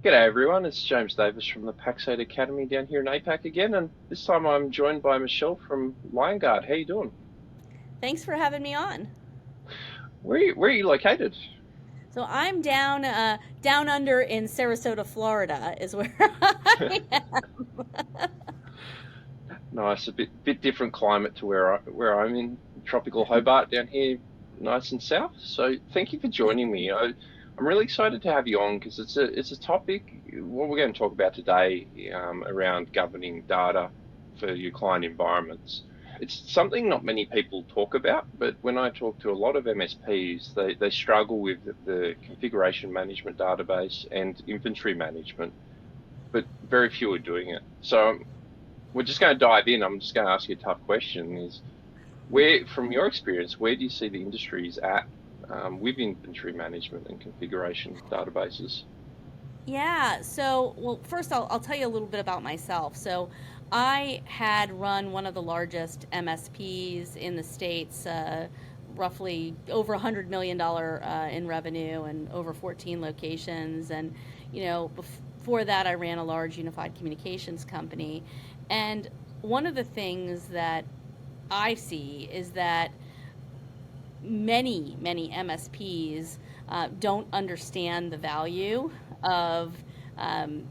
G'day everyone, it's James Davis from the Pax8 Academy down here in APAC again, and this time I'm joined by Michelle from Liongard. How you doing? Thanks for having me on. Where are you located? So I'm down under in Sarasota, Florida, is where I am. Nice, a bit different climate to where I'm in tropical Hobart down here, nice and south. So thank you for joining me. I'm really excited to have you on because it's a topic what we're going to talk about today around governing data for your client environments. It's something not many people talk about, but when I talk to a lot of MSPs, they struggle with the configuration management database and inventory management, but very few are doing it. So we're just going to dive in. I'm just going to ask you a tough question: is where, from your experience, where do you see the industry is at with inventory management and configuration databases? Yeah, so, well, first I'll tell you a little bit about myself. So, I had run one of the largest MSPs in the States, roughly over $100 million in revenue and over 14 locations. And, before that, I ran a large unified communications company. And one of the things that I see is that many MSPs don't understand the value of um,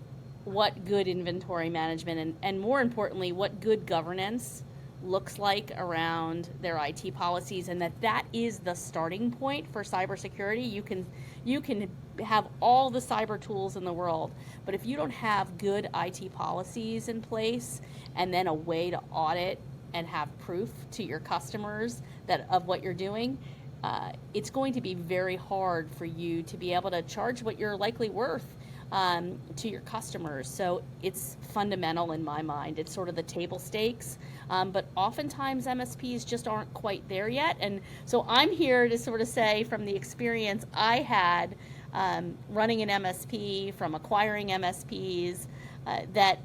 what good inventory management and more importantly, what good governance looks like around their IT policies, and that is the starting point for cybersecurity. You can have all the cyber tools in the world, but if you don't have good IT policies in place and then a way to audit and have proof to your customers that of what you're doing, it's going to be very hard for you to be able to charge what you're likely worth to your customers. So it's fundamental in my mind. It's sort of the table stakes, but oftentimes MSPs just aren't quite there yet. And so I'm here to sort of say from the experience I had running an MSP, from acquiring MSPs, that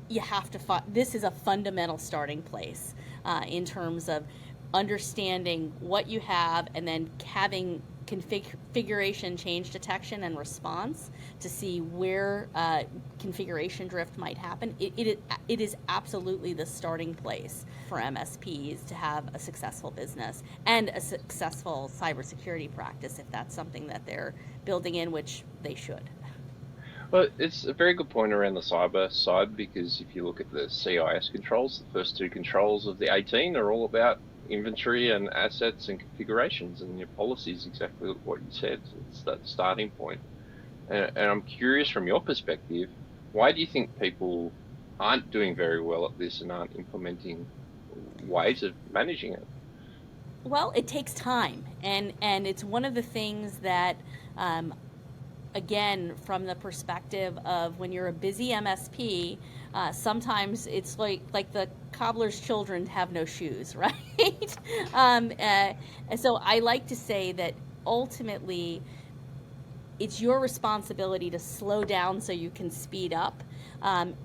you have to this is a fundamental starting place in terms of understanding what you have and then having configuration change detection and response to see where configuration drift might happen. It is absolutely the starting place for MSPs to have a successful business and a successful cybersecurity practice if that's something that they're building in, which they should. Well, it's a very good point around the cyber side because if you look at the CIS controls, the first two controls of the 18 are all about inventory and assets and configurations, and your policy is exactly what you said. It's that starting point. And I'm curious from your perspective, why do you think people aren't doing very well at this and aren't implementing ways of managing it? Well, it takes time, and it's one of the things that, again, from the perspective of when you're a busy MSP, sometimes it's like the cobbler's children have no shoes, right? And so I like to say that ultimately it's your responsibility to slow down so you can speed up,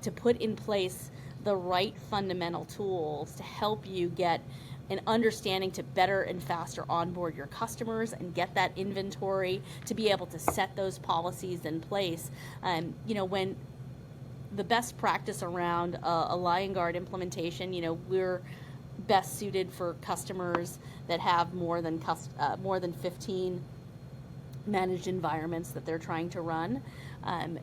to put in place the right fundamental tools to help you get an understanding to better and faster onboard your customers and get that inventory to be able to set those policies in place. When the best practice around a Liongard implementation, we're best suited for customers that have more than 15 managed environments that they're trying to run. Um,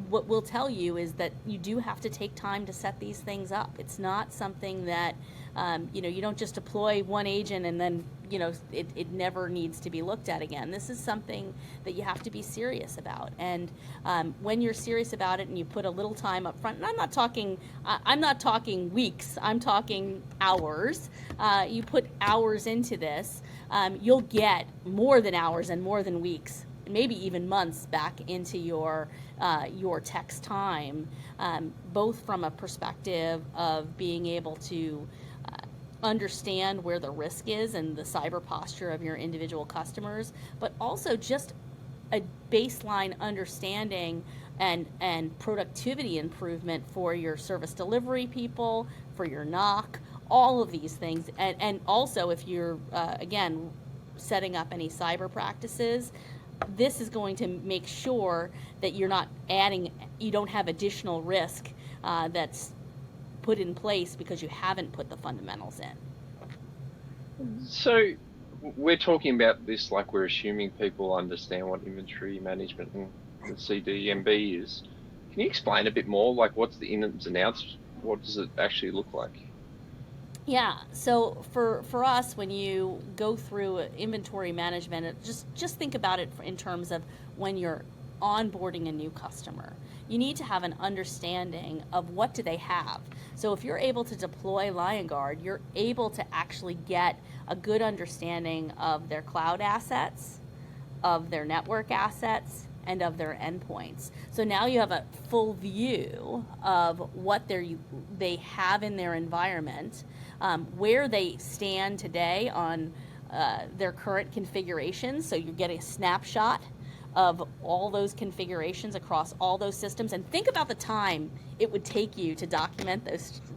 what we'll tell you is that you do have to take time to set these things up. It's not something that you don't just deploy one agent and then it never needs to be looked at again. This is something that you have to be serious about. And when you're serious about it and you put a little time up front, and I'm not talking weeks, I'm talking hours. You put hours into this, you'll get more than hours and more than weeks, maybe even months back into your text time, both from a perspective of being able to understand where the risk is and the cyber posture of your individual customers, but also just a baseline understanding and productivity improvement for your service delivery people, for your NOC, all of these things, and also if you're again setting up any cyber practices, this is going to make sure that you're not adding, you don't have additional risk that's put in place because you haven't put the fundamentals in. So we're talking about this like we're assuming people understand what inventory management and the CDMB is. Can you explain a bit more? Like, what's the ins and outs? What does it actually look like? Yeah, so for us, when you go through inventory management, just think about it in terms of when you're onboarding a new customer. You need to have an understanding of what do they have. So if you're able to deploy Liongard, you're able to actually get a good understanding of their cloud assets, of their network assets, and of their endpoints. So now you have a full view of what they have in their environment, where they stand today on their current configurations. So you get a snapshot of all those configurations across all those systems, and think about the time it would take you to document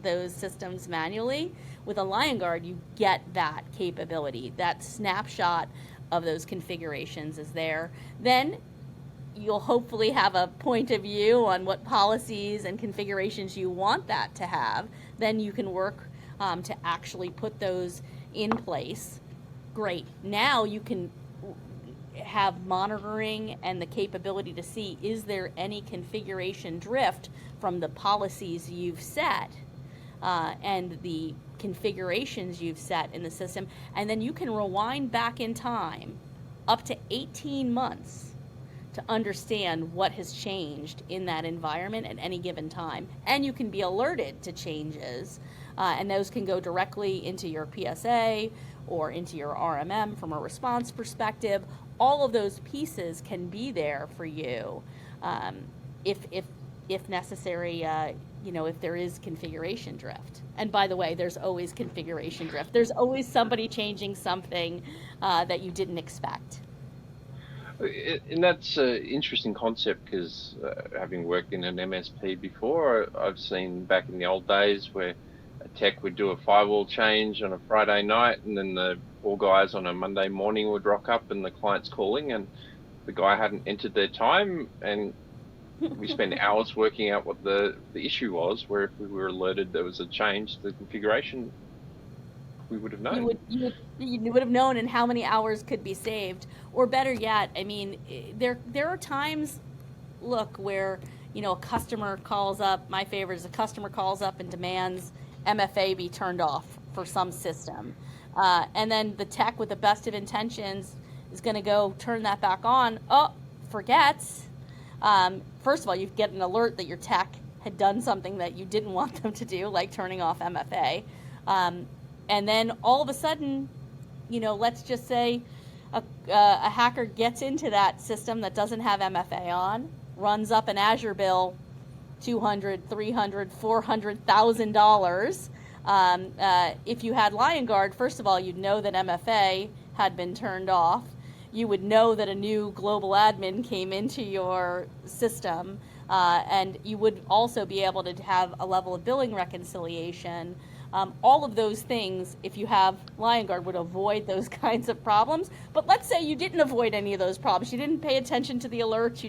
those systems manually. With a Liongard, you get that capability. That snapshot of those configurations is there. Then you'll hopefully have a point of view on what policies and configurations you want that to have. Then you can work to actually put those in place. Great. Now you can have monitoring and the capability to see, is there any configuration drift from the policies you've set and the configurations you've set in the system. And then you can rewind back in time up to 18 months to understand what has changed in that environment at any given time. And you can be alerted to changes, and those can go directly into your PSA or into your RMM from a response perspective. All of those pieces can be there for you if necessary, if there is configuration drift. And by the way, there's always configuration drift. There's always somebody changing something that you didn't expect. And that's an interesting concept because having worked in an MSP before, I've seen back in the old days where a tech would do a firewall change on a Friday night, and then the poor guys on a Monday morning would rock up and the client's calling and the guy hadn't entered their time, and we spent hours working out what the issue was, where if we were alerted there was a change to the configuration, we would have known. You would have known, and how many hours could be saved. Or better yet, I mean, there are times, look, where, a customer calls up, my favorite is a customer calls up and demands MFA be turned off for some system. And then the tech with the best of intentions is going to go turn that back on. Oh, forgets. First of all, you get an alert that your tech had done something that you didn't want them to do, like turning off MFA. And then all of a sudden, let's just say a hacker gets into that system that doesn't have MFA on, runs up an Azure bill, $200,000, $300,000, $400,000. If you had Liongard, first of all, you'd know that MFA had been turned off. You would know that a new global admin came into your system, and you would also be able to have a level of billing reconciliation. All of those things, if you have Liongard, would avoid those kinds of problems. But let's say you didn't avoid any of those problems. You didn't pay attention to the alerts.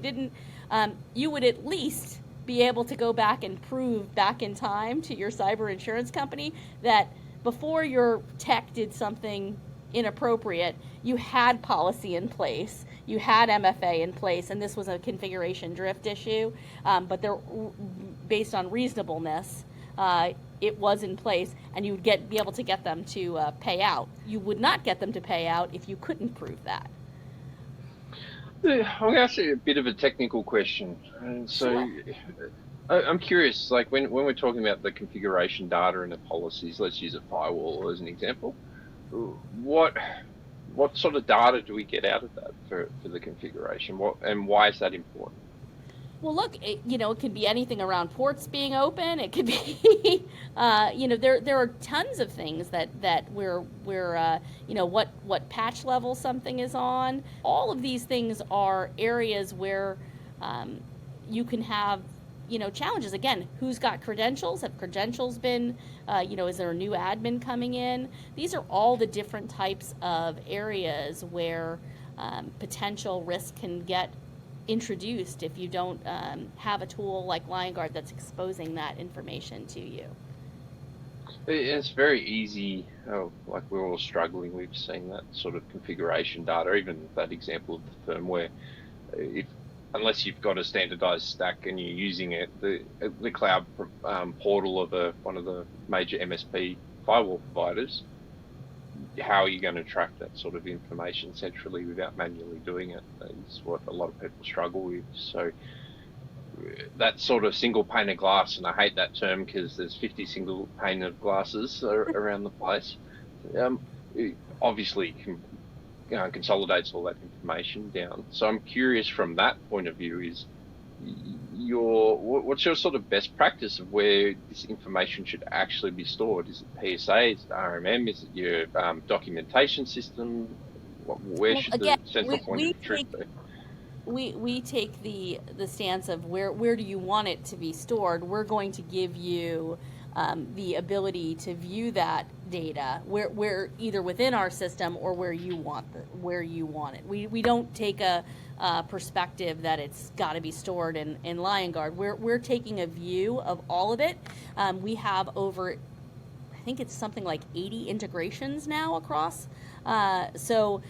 You would at least be able to go back and prove back in time to your cyber insurance company that before your tech did something inappropriate, you had policy in place, you had MFA in place, and this was a configuration drift issue, but based on reasonableness, it was in place, and you would be able to get them to pay out. You would not get them to pay out if you couldn't prove that. I'm going to ask you a bit of a technical question. And so Sure. I'm curious, like when we're talking about the configuration data and the policies, let's use a firewall as an example. What sort of data do we get out of that for the configuration? And why is that important? Well, look, it could be anything around ports being open. It could be, there are tons of things that we're what patch level something is on. All of these things are areas where you can have, challenges. Again, who's got credentials? Have credentials been, is there a new admin coming in? These are all the different types of areas where potential risk can get introduced if you don't have a tool like Liongard that's exposing that information to you. It's very easy, like we're all struggling with seeing that sort of configuration data, even that example of the firmware. If unless you've got a standardized stack and you're using it, the cloud portal of one of the major MSP firewall providers, how are you going to track that sort of information centrally without manually doing it? Is what a lot of people struggle with. So that sort of single pane of glass, and I hate that term because there's 50 single pane of glasses around the place. It obviously consolidates all that information down. So I'm curious from that point of view is what's your sort of best practice of where this information should actually be stored? Is it PSA? Is it RMM? Is it your documentation system? Where should Again, the central point of truth be? We take the stance of where do you want it to be stored. We're going to give you the ability to view that data where either within our system or where you want it. We don't take a perspective that it's got to be stored in Liongard. We're taking a view of all of it. We have over, I think it's something like 80 integrations now across. So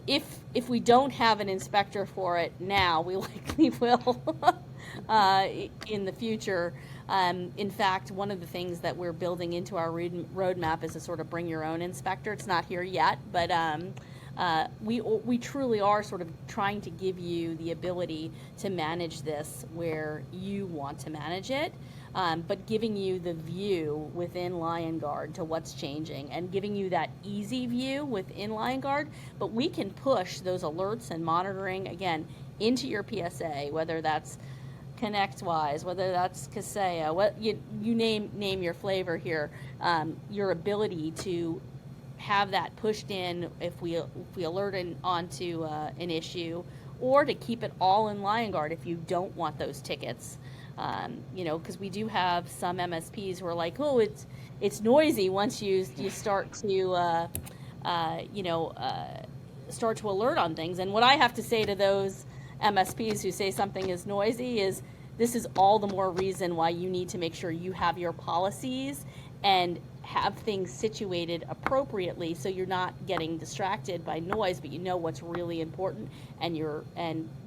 if we don't have an inspector for it now, we likely will in the future. In fact, one of the things that we're building into our roadmap is a sort of bring your own inspector. It's not here yet, but we truly are sort of trying to give you the ability to manage this where you want to manage it. But giving you the view within Liongard to what's changing and giving you that easy view within Liongard. But we can push those alerts and monitoring, again, into your PSA, whether that's ConnectWise, whether that's Kaseya, what you name your flavor here. Your ability to have that pushed in if we alert onto an issue, or to keep it all in Liongard if you don't want those tickets. Because we do have some MSPs who are like, oh, it's noisy once you start to start to alert on things. And what I have to say to those MSPs who say something is noisy is, this is all the more reason why you need to make sure you have your policies and have things situated appropriately, so you're not getting distracted by noise, but you know what's really important, and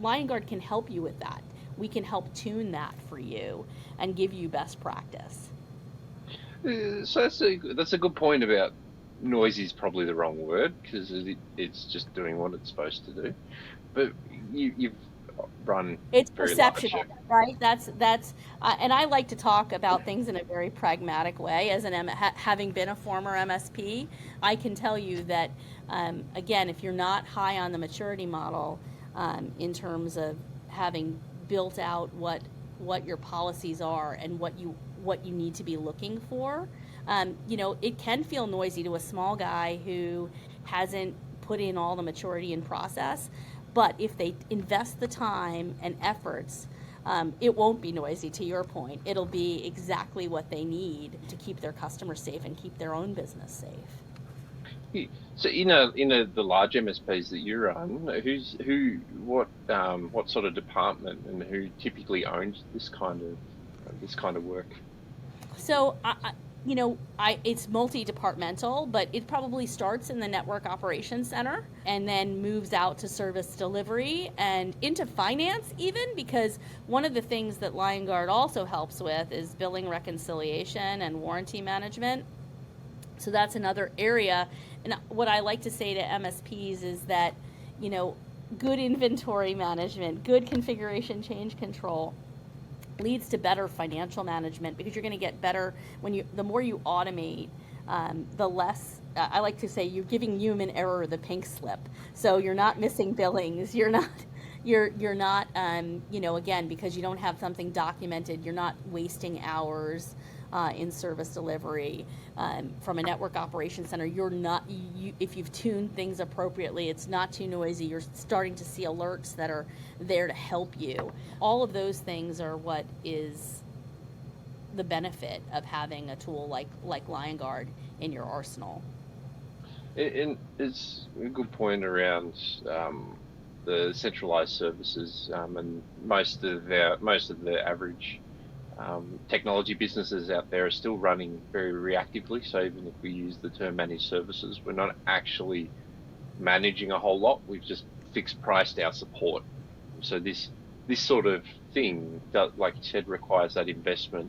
Liongard can help you with that. We can help tune that for you and give you best practice. So that's a good point about noisy is probably the wrong word, because it's just doing what it's supposed to do. But you've run it's very perception, large, right? That's and I like to talk about things in a very pragmatic way. As having been a former MSP, I can tell you that again, if you're not high on the maturity model in terms of having built out what your policies are and what you need to be looking for, it can feel noisy to a small guy who hasn't put in all the maturity and process. But if they invest the time and efforts, it won't be noisy, to your point. It'll be exactly what they need to keep their customers safe and keep their own business safe. So the large MSPs that you run, what sort of department and who typically owns this kind of work? So it's multi-departmental, but it probably starts in the network operations center and then moves out to service delivery and into finance even, because one of the things that Liongard also helps with is billing reconciliation and warranty management. So that's another area. And what I like to say to MSPs is that, good inventory management, good configuration change control leads to better financial management, because you're going to get better the more you automate, the less I like to say you're giving human error the pink slip. So you're not missing billings, you're not again, because you don't have something documented, you're not wasting hours in service delivery. From a network operations center, if you've tuned things appropriately, it's not too noisy, you're starting to see alerts that are there to help you. All of those things are what is the benefit of having a tool like Liongard in your arsenal. And it's a good point around the centralized services, and most of the average technology businesses out there are still running very reactively. So even if we use the term managed services, we're not actually managing a whole lot. We've just fixed priced our support. So this sort of thing, like you said, requires that investment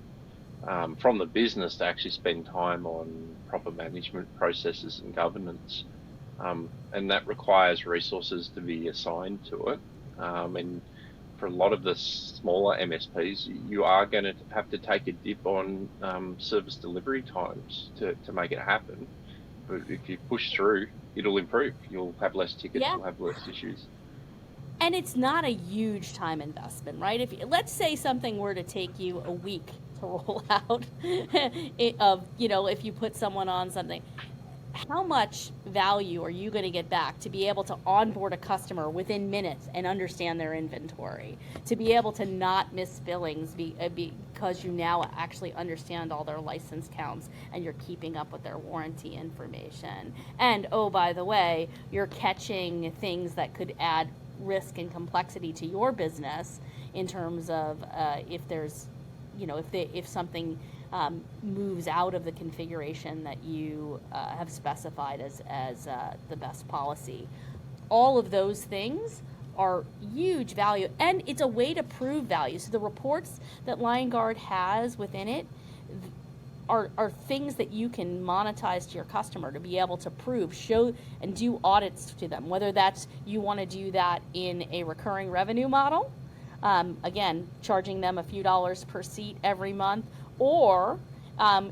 from the business to actually spend time on proper management processes and governance. And that requires resources to be assigned to it. And for a lot of the smaller MSPs, you are going to have to take a dip on service delivery times to make it happen. But if you push through, it'll improve. You'll have less tickets, Yeah. you'll have less issues. And it's not a huge time investment, right? If let's say something were to take you a week to roll out of, if you put someone on something, how much value are you going to get back to be able to onboard a customer within minutes and understand their inventory, to be able to not miss billings because you now actually understand all their license counts and you're keeping up with their warranty information, and oh, by the way, you're catching things that could add risk and complexity to your business in terms of if there's, if something moves out of the configuration that you have specified as the best policy. All of those things are huge value, and it's a way to prove value. So the reports that Liongard has within it are things that you can monetize to your customer to be able to prove, show, and do audits to them, whether that's you want to do that in a recurring revenue model, again, charging them a few dollars per seat every month, or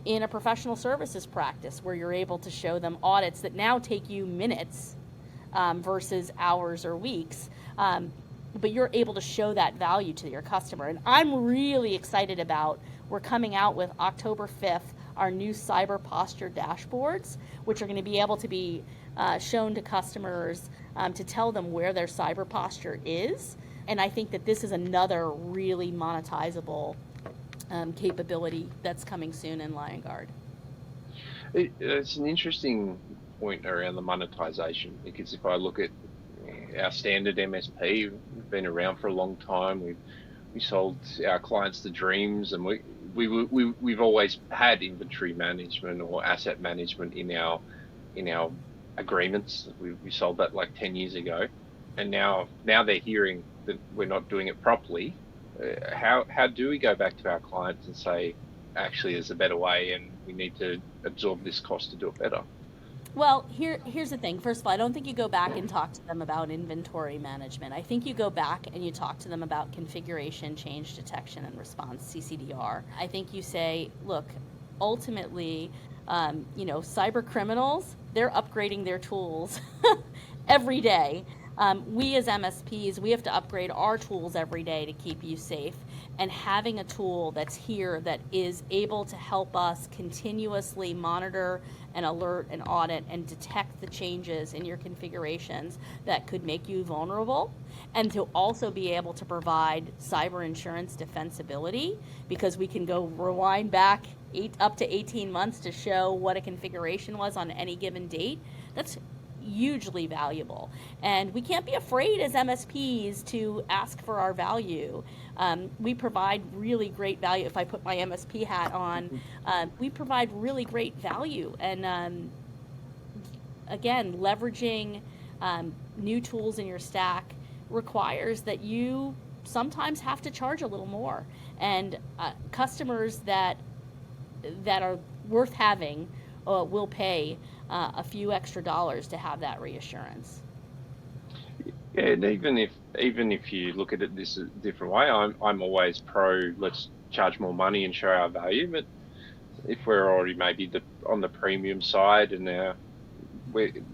in a professional services practice where you're able to show them audits that now take you minutes versus hours or weeks. But you're able to show that value to your customer. And I'm really excited about, we're coming out with October 5th, our new cyber posture dashboards, which are going to be able to be shown to customers to tell them where their cyber posture is. And I think that this is another really monetizable capability that's coming soon in Liongard. It's an interesting point around the monetization, because if I look at our standard MSP, we've been around for a long time. We sold our clients the dreams, and we've always had inventory management or asset management in our agreements. We sold that like 10 years ago, and now they're hearing that we're not doing it properly. How do we go back to our clients and say, actually, there's a better way, and we need to absorb this cost to do it better? Well, here's the thing. First of all, I don't think you go back and talk to them about inventory management. I think you go back and you talk to them about configuration, change detection, and response, CCDR. I think you say, look, ultimately, cyber criminals, they're upgrading their tools every day. We as MSPs, we have to upgrade our tools every day to keep you safe. And having a tool that's here that is able to help us continuously monitor and alert and audit and detect the changes in your configurations that could make you vulnerable, and to also be able to provide cyber insurance defensibility, because we can go rewind back up to 18 months to show what a configuration was on any given date. That's hugely valuable, and we can't be afraid as MSPs to ask for our value. We provide really great value. If I put my MSP hat on, we provide really great value, and again, leveraging new tools in your stack requires that you sometimes have to charge a little more, and customers that are worth having will pay a few extra dollars to have that reassurance. Yeah, and even if you look at it this a different way, I'm always pro, let's charge more money and show our value. But if we're already maybe on the premium side, and the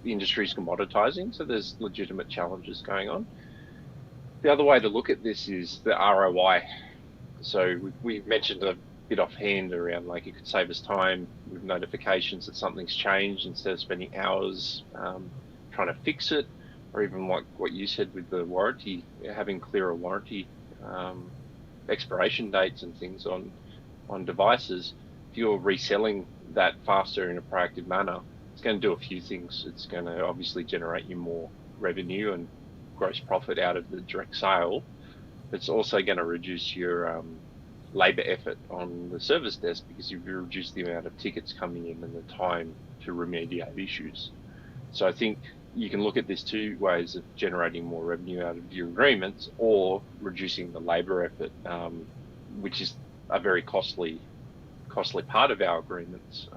industry's commoditizing, so there's legitimate challenges going on. The other way to look at this is the ROI. So we mentioned a bit offhand around, like, it could save us time with notifications that something's changed instead of spending hours trying to fix it, or even like what you said with the warranty, having clearer warranty expiration dates and things on devices. If you're reselling that faster in a proactive manner, it's going to do a few things. It's going to obviously generate you more revenue and gross profit out of the direct sale. It's also going to reduce your labour effort on the service desk because you've reduced the amount of tickets coming in and the time to remediate issues. So I think you can look at this two ways of generating more revenue out of your agreements or reducing the labour effort, which is a very costly part of our agreements.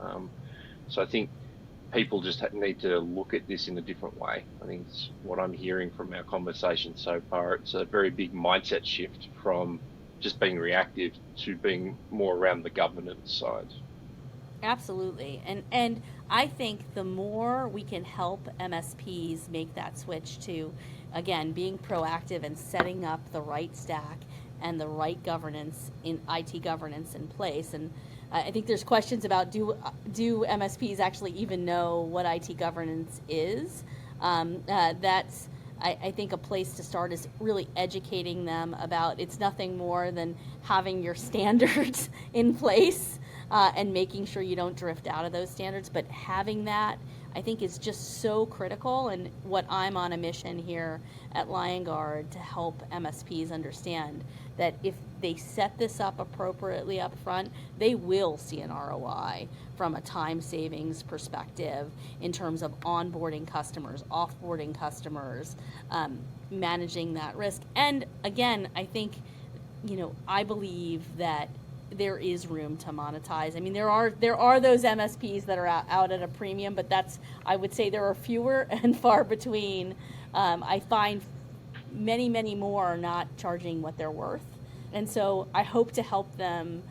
So I think people just need to look at this in a different way. I think it's what I'm hearing from our conversation so far. It's a very big mindset shift from just being reactive to being more around the governance side. Absolutely. And I think the more we can help MSPs make that switch to, again, being proactive and setting up the right stack and the right governance in IT governance in place. And I think there's questions about do MSPs actually even know what IT governance is? That's I think a place to start is really educating them about it's nothing more than having your standards in place and making sure you don't drift out of those standards. But having that, I think, is just so critical. And what I'm on a mission here at Liongard to help MSPs understand that if they set this up appropriately up front, they will see an ROI from a time savings perspective in terms of onboarding customers, offboarding customers, managing that risk. And again, I think, I believe that there is room to monetize. I mean, there are those MSPs that are out at a premium, but I would say there are fewer and far between. I find many more are not charging what they're worth. And so I hope to help them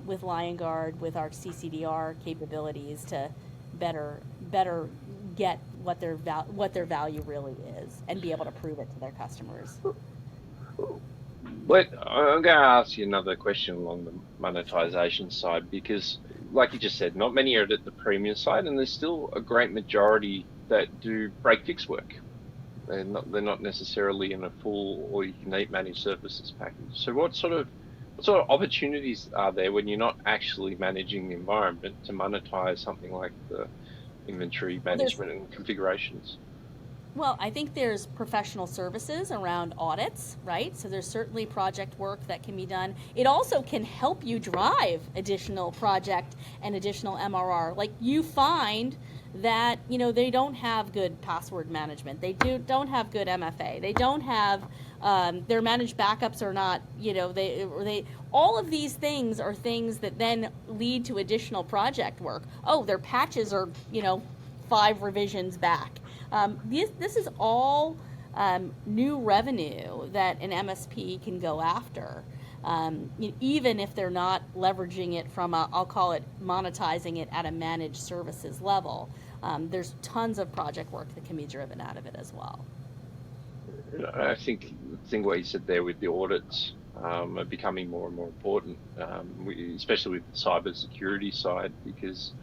with Liongard, with our CCDR capabilities to better get what their value really is and be able to prove it to their customers. But I'm going to ask you another question along the monetization side, because like you just said, not many are at the premium side, and there's still a great majority that do break fix work. They're not necessarily in a full or you can eat managed services package. So what sort of opportunities are there when you're not actually managing the environment to monetize something like the inventory management and configurations? Well, I think there's professional services around audits, right? So there's certainly project work that can be done. It also can help you drive additional project and additional MRR. Like you find that, they don't have good password management. They don't have good MFA. They don't have, their managed backups are not, they all of these things are things that then lead to additional project work. Oh, their patches are, 5 revisions back. This is all new revenue that an MSP can go after, even if they're not leveraging it from I'll call it monetizing it at a managed services level. There's tons of project work that can be driven out of it as well. I think what you said there with the audits are becoming more and more important, especially with the cybersecurity side, because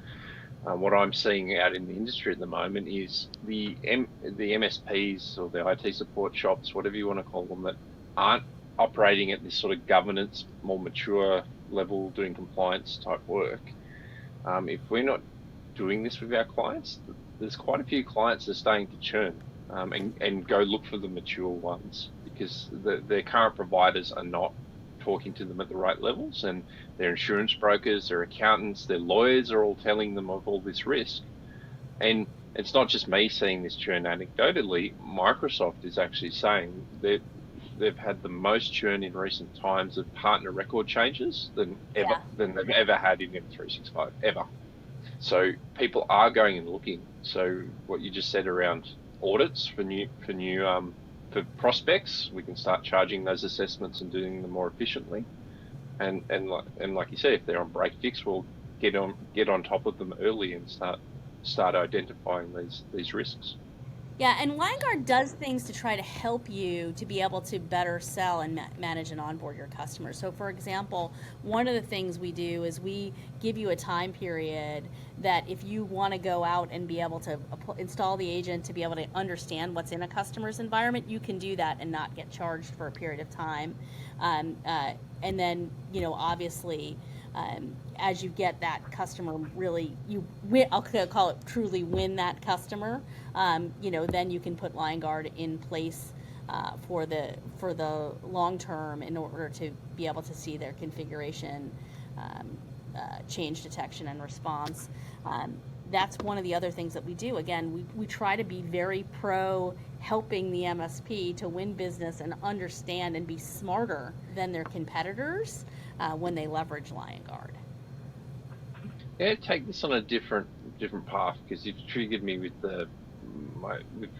what I'm seeing out in the industry at the moment is the MSPs or the IT support shops, whatever you want to call them, that aren't operating at this sort of governance, more mature level, doing compliance type work. If we're not doing this with our clients, there's quite a few clients that are starting to churn and go look for the mature ones because their current providers are not talking to them at the right levels, and their insurance brokers, their accountants, their lawyers are all telling them of all this risk. And it's not just me seeing this churn anecdotally. Microsoft is actually saying that they've had the most churn in recent times of partner record changes than they've ever had in M365 ever. So people are going and looking. So what you just said around audits for prospects, we can start charging those assessments and doing them more efficiently. And like you said, if they're on break fix, we'll get on top of them early and start identifying these risks. Yeah, and Liongard does things to try to help you to be able to better sell and manage and onboard your customers. So, for example, one of the things we do is we give you a time period that if you want to go out and be able to install the agent to be able to understand what's in a customer's environment, you can do that and not get charged for a period of time. And then, obviously, as you get that customer, really you win, I'll call it truly win that customer, then you can put Liongard in place for the long term in order to be able to see their configuration, change detection and response. That's one of the other things that we do. Again, we try to be very pro helping the MSP to win business and understand and be smarter than their competitors when they leverage Liongard. Yeah, take this on a different path, because you've triggered me with the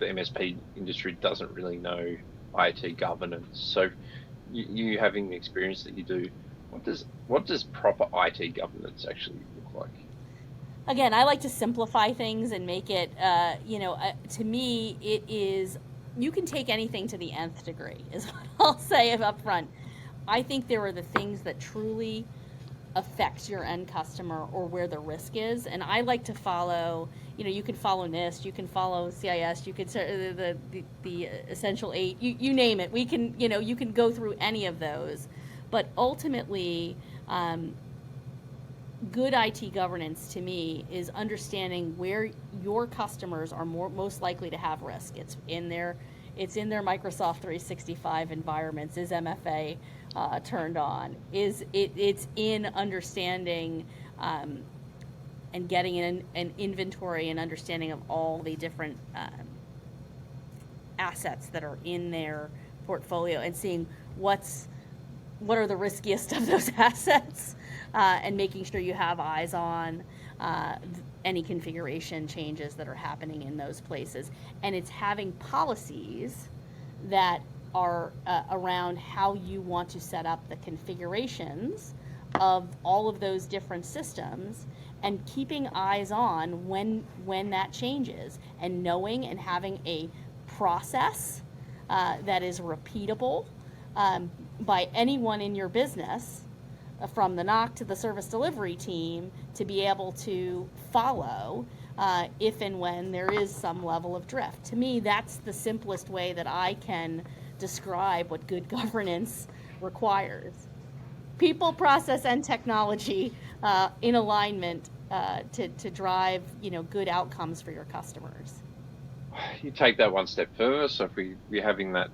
MSP industry doesn't really know IT governance. So you having the experience that you do, what does proper IT governance actually look like? Again, I like to simplify things and make it, to me, it is, you can take anything to the nth degree, is what I'll say up front. I think there are the things that truly affect your end customer or where the risk is. And I like to follow, you can follow NIST, you can follow CIS, you could the Essential 8, you name it. We can, you can go through any of those. But ultimately, good IT governance to me is understanding where your customers are most likely to have risk. It's in their Microsoft 365 environments. Is MFA turned on? It's in understanding and getting an inventory and understanding of all the different assets that are in their portfolio and seeing what are the riskiest of those assets, and making sure you have eyes on any configuration changes that are happening in those places. And it's having policies that are around how you want to set up the configurations of all of those different systems, and keeping eyes on when that changes, and knowing and having a process that is repeatable by anyone in your business, from the NOC to the service delivery team, to be able to follow if and when there is some level of drift. To me, that's the simplest way that I can describe what good governance requires. People, process, and technology in alignment to drive good outcomes for your customers. You take that one step further. So if we're having that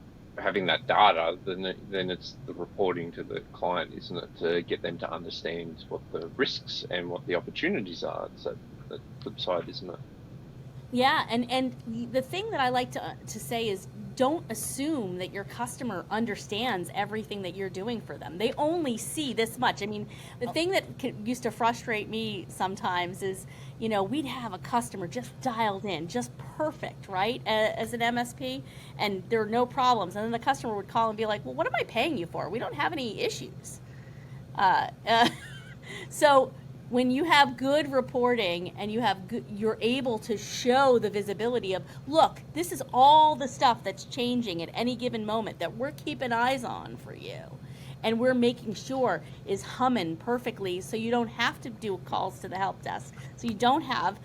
data, then it's the reporting to the client, isn't it, to get them to understand what the risks and what the opportunities are. So the flip side, isn't it? Yeah, and the thing that I like to say is, don't assume that your customer understands everything that you're doing for them. They only see this much. I mean, the thing that used to frustrate me sometimes is, we'd have a customer just dialed in, just perfect, right, as an MSP, and there are no problems. And then the customer would call and be like, well, what am I paying you for? We don't have any issues. So when you have good reporting and you're able to show the visibility of, look, this is all the stuff that's changing at any given moment that we're keeping eyes on for you, and we're making sure is humming perfectly, so you don't have to do calls to the help desk, so you don't have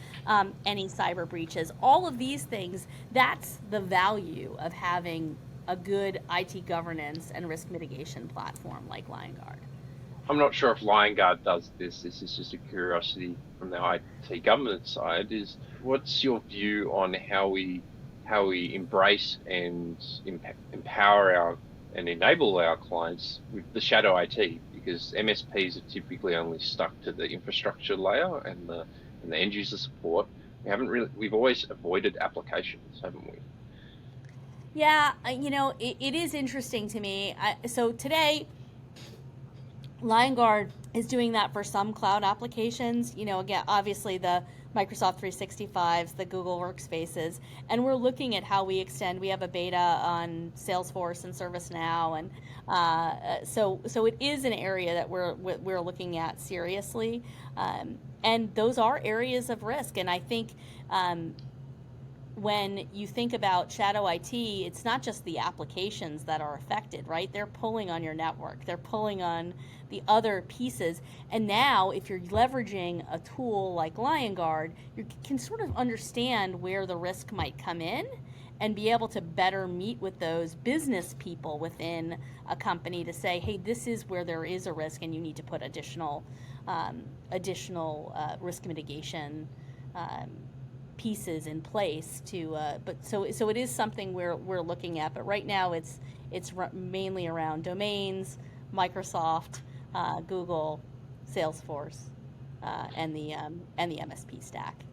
any cyber breaches. All of these things, that's the value of having a good IT governance and risk mitigation platform like Liongard. I'm not sure if Liongard does this. This is just a curiosity from the IT governance side. Is what's your view on how we embrace and empower and enable our clients with the shadow IT? Because MSPs are typically only stuck to the infrastructure layer and the end user support. We've always avoided applications, haven't we? Yeah, it is interesting to me. So today, Liongard is doing that for some cloud applications. Again, obviously the Microsoft 365s, the Google Workspaces, and we're looking at how we extend. We have a beta on Salesforce and ServiceNow, and so it is an area that we're looking at seriously, and those are areas of risk. And I think when you think about shadow IT, it's not just the applications that are affected, right? They're pulling on your network. They're pulling on the other pieces. And now, if you're leveraging a tool like Liongard, you can sort of understand where the risk might come in and be able to better meet with those business people within a company to say, hey, this is where there is a risk and you need to put additional risk mitigation um, pieces in place to but so it is something we're looking at, but right now it's mainly around domains, Microsoft, Google, Salesforce, and the MSP stack.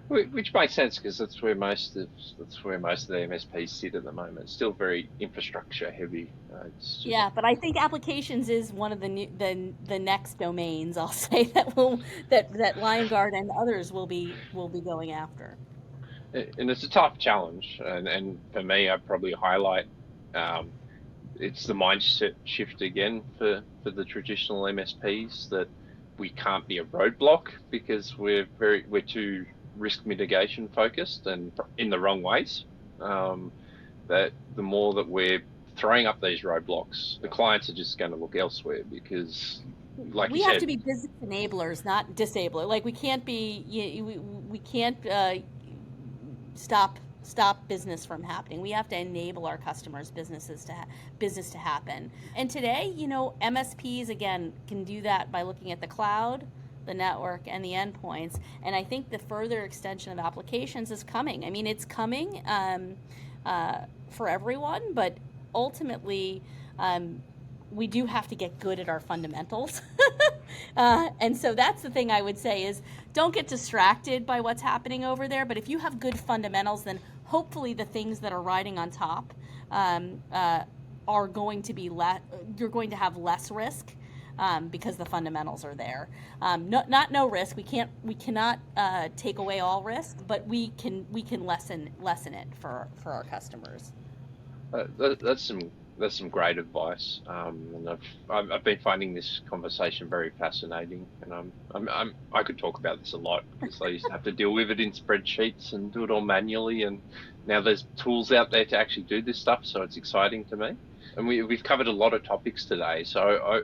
Which makes sense because that's where most of the MSPs sit at the moment. It's still very infrastructure heavy. It's just Yeah, but I think applications is one of the next domains, I'll say, that Liongard and others will be going after. and it's a tough challenge, and for me, I probably highlight um, it's the mindset shift again for the traditional MSPs that we can't be a roadblock because we're too risk mitigation focused and in the wrong ways. Um, that the more that we're throwing up these roadblocks, the clients are just going to look elsewhere because, like you We have to said, be business enablers, not disabler. Like we can't be, we can't stop business from happening. We have to enable our customers' business to happen. And today, MSPs again can do that by looking at the cloud, the network, and the endpoints. And I think the further extension of applications is coming. I mean, it's coming for everyone, but ultimately, we do have to get good at our fundamentals. And so that's the thing I would say is don't get distracted by what's happening over there. But if you have good fundamentals, then hopefully the things that are riding on top are going to be you're going to have less risk because the fundamentals are there. Not no risk. We cannot take away all risk, but we can lessen it for our customers. that's some great advice, and I've been finding this conversation very fascinating, and I could talk about this a lot because I used to have to deal with it in spreadsheets and do it all manually, and now there's tools out there to actually do this stuff, so it's exciting to me. And we've covered a lot of topics today, so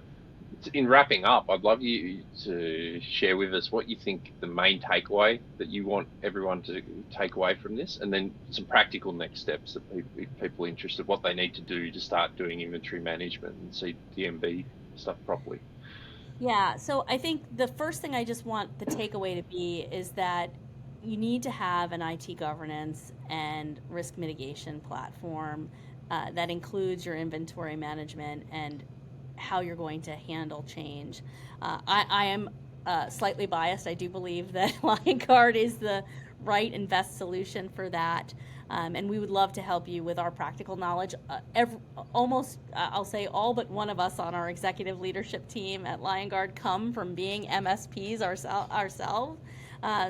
in wrapping up, I'd love you to share with us what you think the main takeaway that you want everyone to take away from this, and then some practical next steps that if people are interested, what they need to do to start doing inventory management and CDMB stuff properly. Yeah, so I think the first thing I just want the takeaway to be is that you need to have an IT governance and risk mitigation platform that includes your inventory management and how you're going to handle change. I am slightly biased. I do believe that Liongard is the right and best solution for that. And we would love to help you with our practical knowledge. I'll say all but one of us on our executive leadership team at Liongard come from being MSPs ourselves.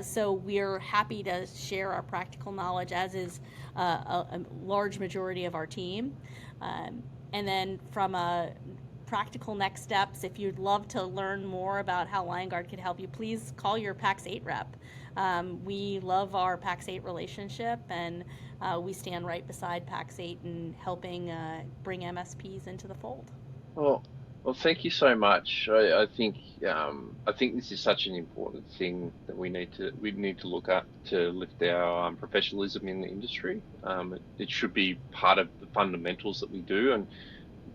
So we're happy to share our practical knowledge, as is a large majority of our team. And then from a practical next steps, if you'd love to learn more about how Liongard could help you, please call your Pax8 rep. We love our Pax8 relationship, and we stand right beside Pax8 in helping bring MSPs into the fold. Well, well, thank you so much. I think this is such an important thing that we need to look at to lift our professionalism in the industry. It should be part of the fundamentals that we do, and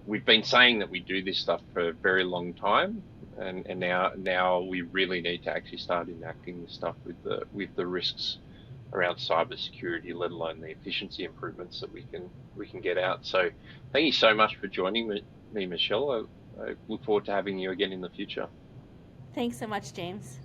we've been saying that we do this stuff for a very long time, and now we really need to actually start enacting this stuff with the risks around cybersecurity, let alone the efficiency improvements that we can get out. So, thank you so much for joining me Michelle. I look forward to having you again in the future. Thanks so much, James.